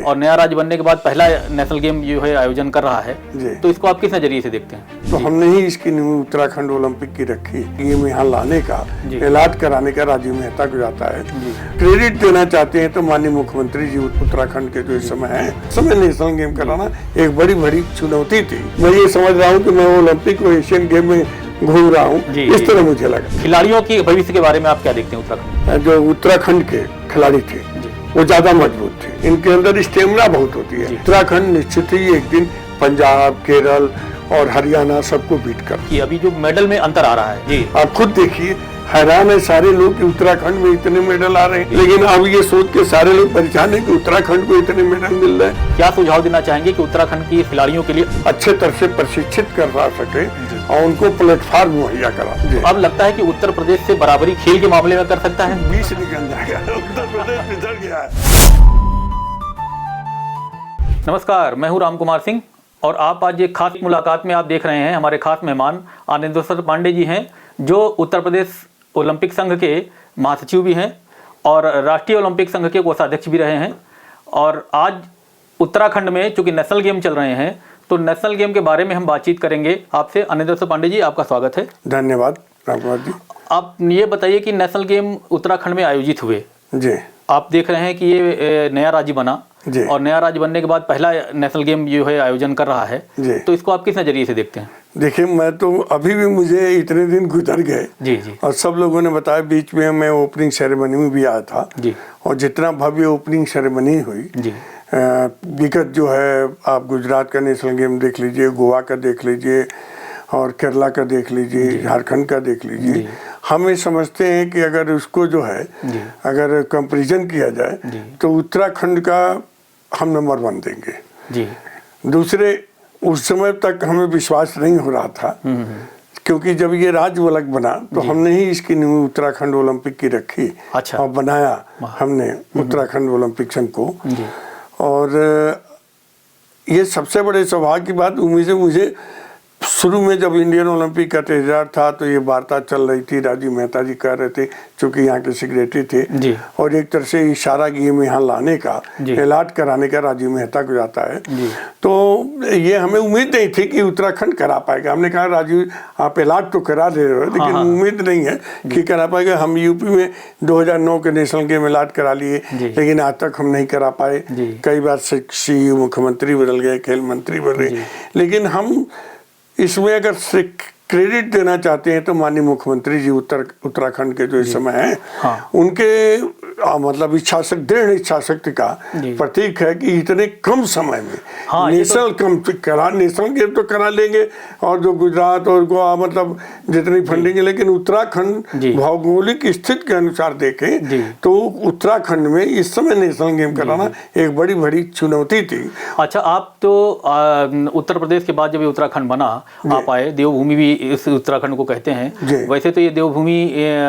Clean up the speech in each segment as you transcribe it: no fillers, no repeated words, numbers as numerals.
और नया राज्य बनने के बाद पहला नेशनल गेम जो है आयोजन कर रहा है, तो इसको आप किस नजरिए से देखते हैं? तो हमने ही इसकी नींव उत्तराखंड ओलंपिक की रखी। गेम यहाँ लाने का, ऐलान कराने का राजीव मेहता को जाता है। क्रेडिट देना चाहते हैं तो माननीय मुख्यमंत्री जी उत्तराखंड के जो इस समय है, समय नेशनल गेम कराना एक बड़ी बड़ी चुनौती थी। मैं ये समझ रहा हूँ कि मैं ओलंपिक और एशियन गेम में घूम रहा हूँ, इस तरह मुझे लगा। खिलाड़ियों की भविष्य के बारे में आप क्या देखते हैं उत्तराखंड? जो उत्तराखंड के खिलाड़ी थे वो ज्यादा मजबूत थे, इनके अंदर स्टेमिना बहुत होती है। उत्तराखंड निश्चित ही एक दिन पंजाब, केरल और हरियाणा सबको बीट कर। कि अभी जो मेडल में अंतर आ रहा है जी, आप खुद देखिए, हैरान है सारे लोग कि उत्तराखंड में इतने मेडल आ रहे हैं, लेकिन अब ये सोच के सारे लोग परेशान है कि उत्तराखंड को इतने मेडल मिल रहे हैं। क्या सुझाव देना चाहेंगे कि उत्तराखंड की खिलाड़ियों के लिए अच्छे तरह से प्रशिक्षित करवा सके और उनको प्लेटफॉर्म मुहैया करा? तो अब लगता है कि उत्तर प्रदेश से बराबरी खेल के मामले में कर सकता है। 20 निकल जाएगा, उत्तर प्रदेश पिछड़ गया है। नमस्कार, मैं हूं राम कुमार सिंह और आप आज एक खास मुलाकात में आप देख रहे हैं। हमारे खास मेहमान आनंदेश्वर पांडे जी हैं, जो उत्तर प्रदेश ओलंपिक संघ के महासचिव भी हैं और राष्ट्रीय ओलंपिक संघ के कोषाध्यक्ष भी रहे हैं। और आज उत्तराखंड में चूंकि नेशनल गेम चल रहे हैं, तो नेशनल गेम के बारे में हम बातचीत करेंगे आपसे। आनंदेश्वर पांडे जी, आपका स्वागत है। धन्यवाद राम कुमार जी। आप ये बताइए कि नेशनल गेम उत्तराखंड में आयोजित हुए जी, आप देख रहे हैं कि ये नया राज्य बना और नया राज्य बनने के बाद पहला नेशनल गेम जो है आयोजन कर रहा है, तो इसको आप किस नजरिए से देखते हैं? देखिए, मैं तो अभी भी, मुझे इतने दिन गुजर गए जी जी, और सब लोगों ने बताया, बीच में मैं ओपनिंग सेरेमनी में भी आया था जी, और जितना भव्य ओपनिंग सेरेमनी हुई जी, विगत जो है, आप गुजरात का नेशनल गेम देख लीजिए, गोवा का देख लीजिए और केरला का देख लीजिए, झारखंड का देख लीजिए। हम ये समझते हैं कि अगर उसको जो है, अगर कंपैरिजन किया जाए तो उत्तराखंड का हम नंबर 1 देंगे जी। दूसरे, उस समय तक हमें विश्वास नहीं हो रहा था, क्योंकि जब ये राज्य अलग बना तो हमने ही इसकी नींव उत्तराखंड ओलंपिक की रखी। अच्छा। और बनाया हमने उत्तराखंड ओलंपिक संघ को। और ये सबसे बड़े सौभाग्य की बात मुझे शुरू में जब इंडियन ओलंपिक का ठहराव था तो ये वार्ता चल रही थी, राजीव मेहता जी कह रहे थे, चूंकि यहाँ के सेक्रेटरी थे, और एक तरह से इशारा गेम यहाँ लाने का, ऐलान कराने का राजीव मेहता को जाता है। तो ये हमें उम्मीद नहीं थी कि उत्तराखंड करा पाएगा। हमने कहा, राजीव आप ऐलान तो करा दे रहे हो, लेकिन उम्मीद नहीं है कि करा पाएगा। हम यूपी में 2009 के नेशनल गेम ऐलान करा लिए, लेकिन आज तक हम नहीं करा पाए। कई बार सीईओ मुख्यमंत्री बदल गए, खेल मंत्री बदले, लेकिन हम इसमें अगर क्रेडिट देना चाहते हैं तो माननीय मुख्यमंत्री जी उत्तराखंड के जो इस समय हैं, उनके मतलब दृढ़ इच्छा शक्ति का प्रतीक है कि इतने कम समय में नेशनल गेम तो करा लेंगे। और जो गुजरात और गोवा, मतलब जितनी फंडिंग है, लेकिन उत्तराखंड भौगोलिक स्थिति के अनुसार देखें तो उत्तराखंड में इस समय नेशनल गेम कराना एक बड़ी बड़ी चुनौती थी। अच्छा, आप तो उत्तर प्रदेश के बाद जब ये उत्तराखंड बना, आप आए, देवभूमि भी इस उत्तराखंड को कहते हैं। वैसे तो ये देवभूमि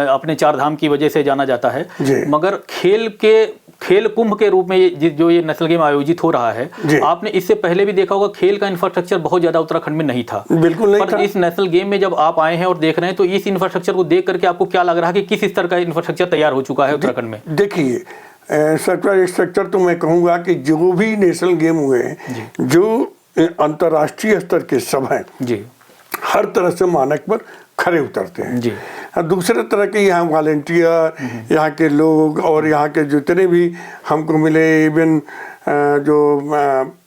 अपने 4 धाम की वजह से जाना जाता है, मगर खेल कुंभ के रूप में जो ये नेशनल गेम आयोजित हो रहा है, आपने इससे पहले भी देखा होगा, खेल का इंफ्रास्ट्रक्चर बहुत ज्यादा उत्तराखंड में नहीं था। बिल्कुल नहीं था। इस नेशनल गेम में जब आप आए हैं और देख रहे हैं, तो इस इंफ्रास्ट्रक्चर को देख करके आपको क्या लग रहा है कि किस स्तर का इंफ्रास्ट्रक्चर तैयार हो चुका है उत्तराखंड में? देखिए, स्ट्रक्चर तो मैं कहूँगा कि जो भी नेशनल गेम हुए हैं, जो अंतर्राष्ट्रीय स्तर के सब हैं, हर तरह से मानक पर खरे उतरते हैं। दूसरे तरह के यहाँ वॉलंटियर, यहाँ के लोग और यहाँ के जितने भी हमको मिले, इवन जो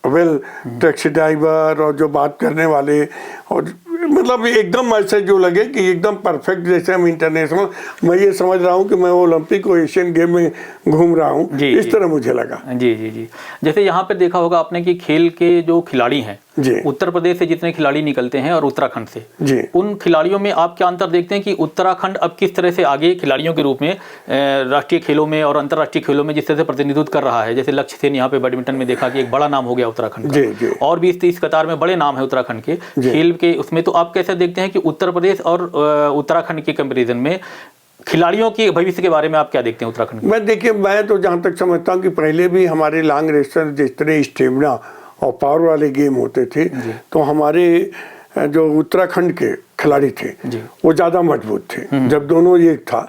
वेल टैक्सी ड्राइवर और जो बात करने वाले, और मतलब एकदम ऐसे जो लगे कि एकदम परफेक्ट, जैसे हम इंटरनेशनल, मैं ये समझ रहा हूँ कि मैं ओलंपिक और एशियन गेम में घूम रहा हूँ, इस तरह मुझे लगा। जी जी जी। जैसे यहाँ पे देखा होगा आपने कि खेल के जो खिलाड़ी हैं, उत्तर प्रदेश से जितने खिलाड़ी निकलते हैं और उत्तराखंड से, उन खिलाड़ियों में आप क्या अंतर देखते हैं कि उत्तराखंड अब किस तरह से आगे खिलाड़ियों के रूप में राष्ट्रीय खेलों में और अंतर्राष्ट्रीय खेलों में जिस तरह से प्रतिनिधित्व कर रहा है? जैसे लक्ष्य सेन यहाँ पे बैडमिंटन में देखा कि एक बड़ा नाम हो गया उत्तराखंड का, और भी इस कतार में बड़े नाम है उत्तराखंड के खेल के उसमें। तो आप कैसे देखते हैं कि उत्तर प्रदेश और उत्तराखंड के कंपेरिजन में खिलाड़ियों के भविष्य के बारे में आप क्या देखते हैं उत्तराखंड में? देखिए, मैं तो जहाँ तक समझता हूँ कि पहले भी हमारे लॉन्ग रेसर जितने स्टेमिना और पावर वाले गेम होते थे, तो हमारे जो उत्तराखंड के खिलाड़ी थे वो ज़्यादा मजबूत थे। जब दोनों एक था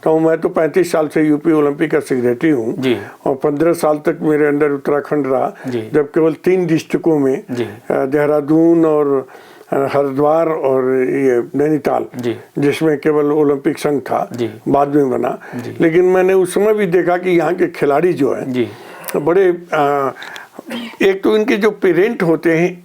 तो मैं तो 35 साल से यूपी ओलंपिक का सेक्रेटरी हूँ और 15 साल तक मेरे अंडर उत्तराखंड रहा, जब केवल 3 डिस्ट्रिक्टों में देहरादून और हरिद्वार और ये नैनीताल जिसमें केवल ओलंपिक संघ था, बाद में बना। लेकिन मैंने उस समय भी देखा कि यहाँ के खिलाड़ी जो है बड़े एक तो इनके जो पेरेंट होते हैं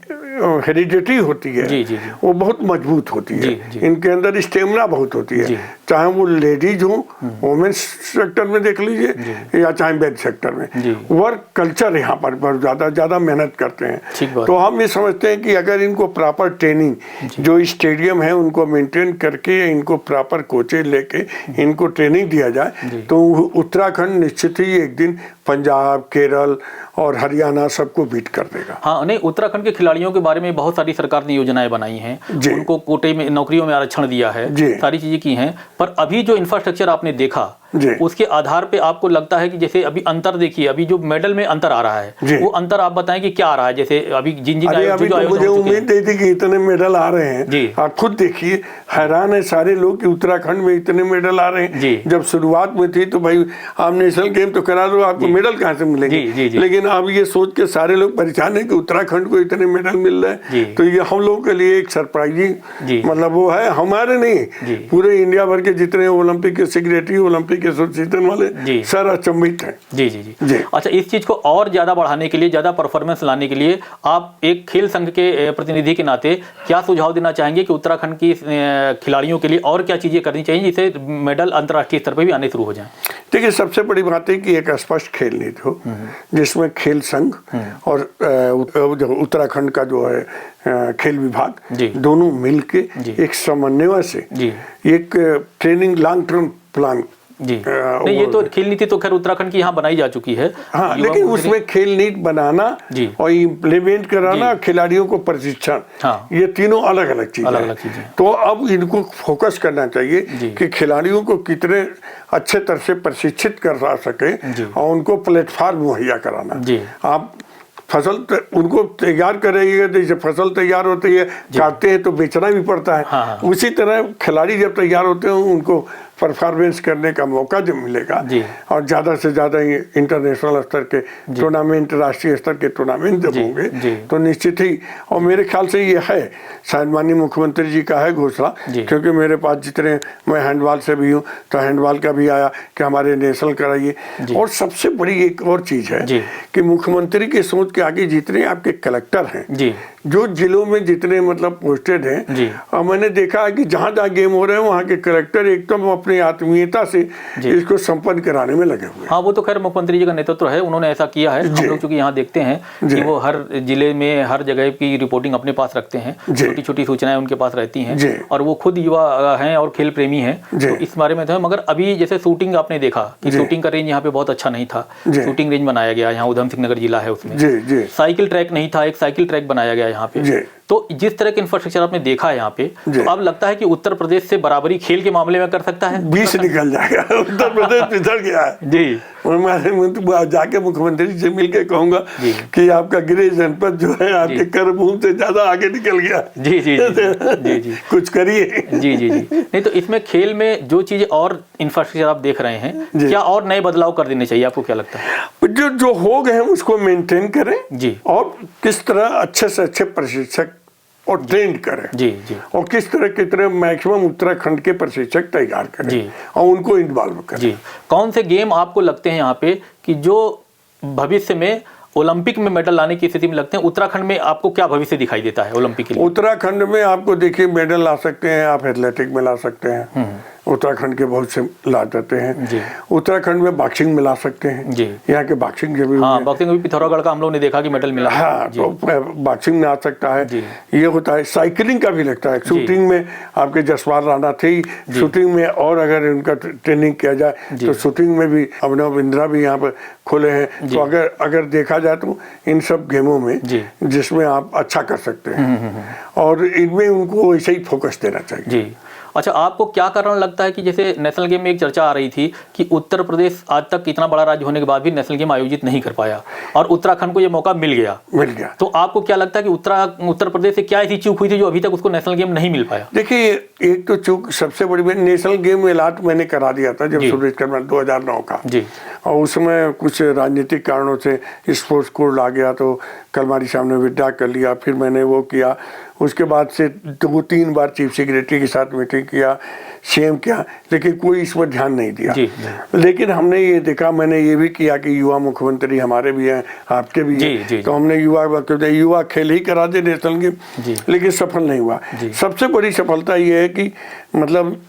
हेरिडिटी होती है वो बहुत मजबूत होती है, इनके अंदर स्टेमिना बहुत होती है, चाहे वो लेडीज हो वुमेन्स सेक्टर में देख लीजिए या चाहे मेन सेक्टर में। वर्क कल्चर यहाँ पर बहुत ज़्यादा मेहनत करते हैं। तो हम ये समझते हैं कि अगर इनको प्रॉपर ट्रेनिंग जो स्टेडियम है उनको मेंटेन करके इनको प्रॉपर कोचेज लेके इनको ट्रेनिंग दिया जाए तो उत्तराखंड निश्चित ही एक दिन पंजाब, केरल और हरियाणा सबको बीट कर देगा। हाँ, नहीं, उत्तराखंड के खिलाड़ियों के बारे में बहुत सारी सरकार ने योजनाएं बनाई हैं, उनको कोटे में नौकरियों में आरक्षण दिया है, सारी चीजें की हैं, पर अभी जो इंफ्रास्ट्रक्चर आपने देखा उसके आधार पे आपको लगता है कि जैसे अभी अंतर देखिए, अभी जो मेडल में अंतर आ रहा है वो अंतर आप बताएं कि क्या आ रहा है। जैसे अभी मुझे उम्मीद नहीं थी कि इतने मेडल आ रहे हैं। आप खुद देखिए, हैरान है सारे लोग कि उत्तराखंड में इतने मेडल आ रहे हैं। जब शुरुआत में थी तो भाई आप नेशनल गेम तो करा दो, आपको मेडल कहाँ से मिलेंगे, लेकिन अब ये सोच के सारे लोग परेशान है कि उत्तराखंड को इतने मेडल मिल रहे हैं। तो ये हम लोगों के लिए एक सरप्राइजिंग मतलब वो है, हमारे नहीं पूरे इंडिया भर के जितने ओलंपिक के सेक्रेटरी, ओलंपिक एसोसिएशन वाले सर अचंभित हैं। जी। अच्छा, इस चीज को और ज्यादा बढ़ाने के लिए, ज्यादा परफॉर्मेंस लाने के लिए आप एक खेल संघ के प्रतिनिधि के नाते क्या सुझाव देना चाहेंगे कि उत्तराखंड की खिलाड़ियों के लिए और क्या चीजें करनी चाहिए जिससे मेडल अंतर्राष्ट्रीय स्तर पर भी आने शुरू हो जाए? देखिए, सबसे बड़ी बात है कि एक स्पष्ट खेल नीति हो जिसमें खेल संघ और उत्तराखंड का जो है खेल विभाग दोनों मिलके एक समन्वय से एक ट्रेनिंग लॉन्ग टर्म प्लान नहीं, ये तो खेल नीति तो खैर उत्तराखंड की यहाँ बनाई जा चुकी है। हाँ, लेकिन उसमें खेल नीति बनाना और इम्प्लीमेंट कराना, खिलाड़ियों को प्रशिक्षण, ये तीनों अलग अलग चीजें। तो अब इनको फोकस करना चाहिए कि खिलाड़ियों को कितने अच्छे तरह से प्रशिक्षित करा सके और उनको प्लेटफॉर्म मुहैया कराना। आप फसल उनको तैयार करेंगे, जैसे फसल तैयार होती है काटते हैं तो बेचना भी पड़ता है, उसी तरह खिलाड़ी जब तैयार होते हैं उनको परफॉर्मेंस करने का मौका जो मिलेगा और ज़्यादा से ज़्यादा इंटरनेशनल स्तर के टूर्नामेंट, राष्ट्रीय स्तर के टूर्नामेंट जब होंगे तो निश्चित ही, और मेरे ख्याल से ये है शायद माननीय मुख्यमंत्री जी का है घोषणा, क्योंकि मेरे पास जितने, मैं हैंडबॉल से भी हूँ तो हैंडबॉल का भी आया कि हमारे नेशनल कराइए। और सबसे बड़ी एक और चीज़ है कि मुख्यमंत्री की सोच के आगे जितने आपके कलेक्टर हैं जो जिलों में जितने मतलब पोस्टेड हैं, और मैंने देखा है कि जहाँ जहाँ गेम हो रहे हैं वहाँ के कलेक्टर एकदम अपनी आत्मीयता से इसको संपन्न कराने में लगे हुए। हाँ, वो तो खैर मुख्यमंत्री जी का नेतृत्व है, उन्होंने ऐसा किया है। हम लोग चूंकि यहाँ देखते हैं कि वो हर जिले में हर जगह की रिपोर्टिंग अपने पास रखते हैं, छोटी छोटी सूचनाएं उनके पास रहती हैं, और वो खुद युवा हैं और खेल प्रेमी हैं, तो इस बारे में तो है। मगर अभी जैसे शूटिंग आपने देखा कि शूटिंग का रेंज यहाँ पे बहुत अच्छा नहीं था, शूटिंग रेंज बनाया गया, यहाँ उधम सिंह नगर जिला है उसमें साइकिल ट्रैक नहीं था, एक साइकिल ट्रैक बनाया गया यहाँ पे। तो जिस तरह के इंफ्रास्ट्रक्चर आपने देखा है यहाँ पे, तो अब लगता है कि उत्तर प्रदेश से बराबरी खेल के मामले में कर सकता है? 20 निकल जाएगा, उत्तर प्रदेश पिछड़ गया है जी। और मैं जाके मुख्यमंत्री से मिलके कहूंगा कि आपका गृह जनपद जो है आपके कर्मभूमि से ज्यादा आगे निकल गया। जी कुछ करिए। जी नहीं, तो इसमें खेल में जो चीजें और इंफ्रास्ट्रक्चर आप देख रहे हैं, क्या और नए बदलाव कर देने चाहिए, आपको क्या लगता है? जो हो गए हैं उसको मेंटेन करें जी, और किस तरह अच्छे से अच्छे प्रशिक्षक और ट्रेंड करें जी, और किस तरह कितने मैक्सिमम उत्तराखंड के प्रशिक्षक तैयार करें और उनको इन्वॉल्व करें जी। कौन से गेम आपको लगते हैं यहाँ पे कि जो भविष्य में ओलंपिक में मेडल लाने की स्थिति में लगते हैं? उत्तराखंड में आपको क्या भविष्य दिखाई देता है ओलंपिक के लिए? उत्तराखंड में आपको देखिए मेडल ला सकते हैं, आप एथलेटिक में ला सकते हैं, उत्तराखंड के बहुत से ला जाते हैं। उत्तराखंड में बॉक्सिंग में ला सकते हैं जी, यहाँ के बॉक्सिंग के भी बॉक्सिंग में पिथौरागढ़ का हम लोग ने देखा कि मेडल मिला। हाँ, तो बॉक्सिंग में आ सकता है, ये होता है। साइकिलिंग का भी लगता है, शूटिंग में आपके जसपाल राणा थे, शूटिंग में और अगर उनका ट्रेनिंग किया जाए तो शूटिंग में भी अभिनव बिंद्रा भी यहाँ पर खोले हैं। तो अगर देखा जाए तो इन सब गेमों में जिसमें आप अच्छा कर सकते हैं और इनमें उनको वैसे ही फोकस देना चाहिए जी। अच्छा, आपको क्या कारण लगता है कि जैसे नेशनल गेम में एक चर्चा आ रही थी कि उत्तर प्रदेश आज तक इतना बड़ा राज्य होने के बाद भी नेशनल गेम आयोजित नहीं कर पाया और उत्तराखंड को ये मौका मिल गया। तो आपको क्या लगता है कि उत्तर प्रदेश से क्या ऐसी चूक हुई थी जो अभी तक उसको नेशनल गेम नहीं मिल पाया? देखिए, एक तो चूक सबसे बड़ी नेशनल गेम एलाट मैंने करा दिया था जब सुरेश खन्ना 2009 का जी, और उसमें कुछ राजनीतिक कारणों से स्पोर्ट्स कोड आ गया तो कलमारी साहब ने विड्रॉ कर लिया, फिर मैंने वो किया। उसके बाद से 2-3 बार चीफ सेक्रेटरी के साथ मीटिंग किया, सीएम किया, लेकिन कोई इस पर ध्यान नहीं दिया जी। लेकिन हमने ये देखा, मैंने ये भी किया कि युवा मुख्यमंत्री हमारे भी हैं, आपके भी हैं, तो हमने युवा खेल ही करा दे नेशनल गेम, लेकिन सफल नहीं हुआ। सबसे बड़ी सफलता ये है कि मतलब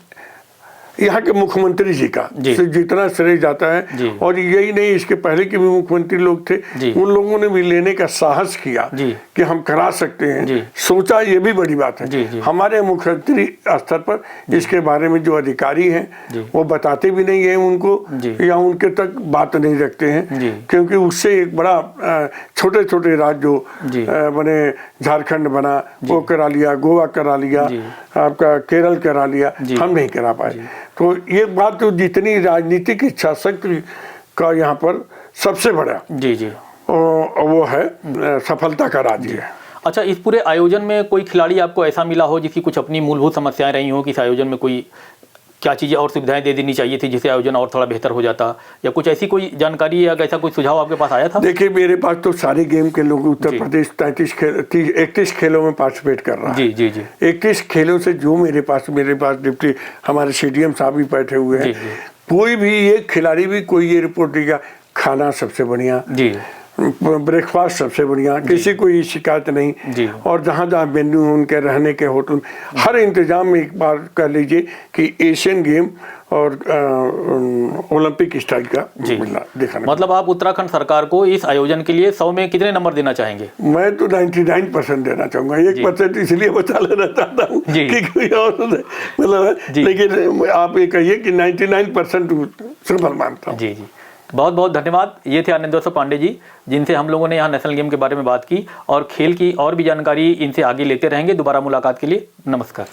यहाँ के मुख्यमंत्री जी का जितना श्रेय जाता है, और यही नहीं, इसके पहले के भी मुख्यमंत्री लोग थे, उन लोगों ने भी लेने का साहस किया कि हम करा सकते हैं, सोचा, ये भी बड़ी बात है। हमारे मुख्यमंत्री स्तर पर इसके बारे में जो अधिकारी हैं वो बताते भी नहीं है उनको, या उनके तक बात नहीं रखते हैं, क्योंकि उससे एक बड़ा छोटे छोटे राज्य जो बने, झारखंड बना, वो करा लिया, गोवा करा लिया, आपका केरल करा लिया, हम नहीं करा पाए। तो ये बात तो जितनी राजनीतिक इच्छा शक्ति का यहाँ पर सबसे बड़ा वो है सफलता का राज्य है। अच्छा, इस पूरे आयोजन में कोई खिलाड़ी आपको ऐसा मिला हो जिसकी कुछ अपनी मूलभूत समस्याएं रही हो कि इस आयोजन में कोई क्या चीज़ें और सुविधाएं दे देनी चाहिए थी जिससे आयोजन और थोड़ा बेहतर हो जाता, या कुछ ऐसी कोई जानकारी या ऐसा कोई सुझाव आपके पास आया था? देखिए, मेरे पास तो सारे गेम के लोग, उत्तर प्रदेश 31 खेलों में पार्टिसिपेट कर रहा है जी। 31 खेलों से जो मेरे पास डिप्टी हमारे CDM साहब भी बैठे हुए हैं, कोई भी एक खिलाड़ी भी कोई ये रिपोर्ट देगा, खाना सबसे बढ़िया जी, ब्रेकफास्ट सबसे बढ़िया, किसी को ये शिकायत नहीं, और जहाँ जहाँ वेन्यू उनके रहने के होटल, हर इंतजाम में एक बार कर लीजिए कि एशियन गेम और ओलंपिक स्टाइल का देखा। मतलब आप उत्तराखंड सरकार को इस आयोजन के लिए 100 में कितने नंबर देना चाहेंगे? मैं तो 99% देना चाहूंगा, 1% इसलिए बचा लेना चाहता हूँ कि कोई और मतलब, लेकिन आप ये कहिए कि 99% सफल मानता हूँ। जी। बहुत बहुत धन्यवाद। ये थे आनंदेश्वर पांडे जी, जिनसे हम लोगों ने यहाँ नेशनल गेम के बारे में बात की, और खेल की और भी जानकारी इनसे आगे लेते रहेंगे। दोबारा मुलाकात के लिए नमस्कार।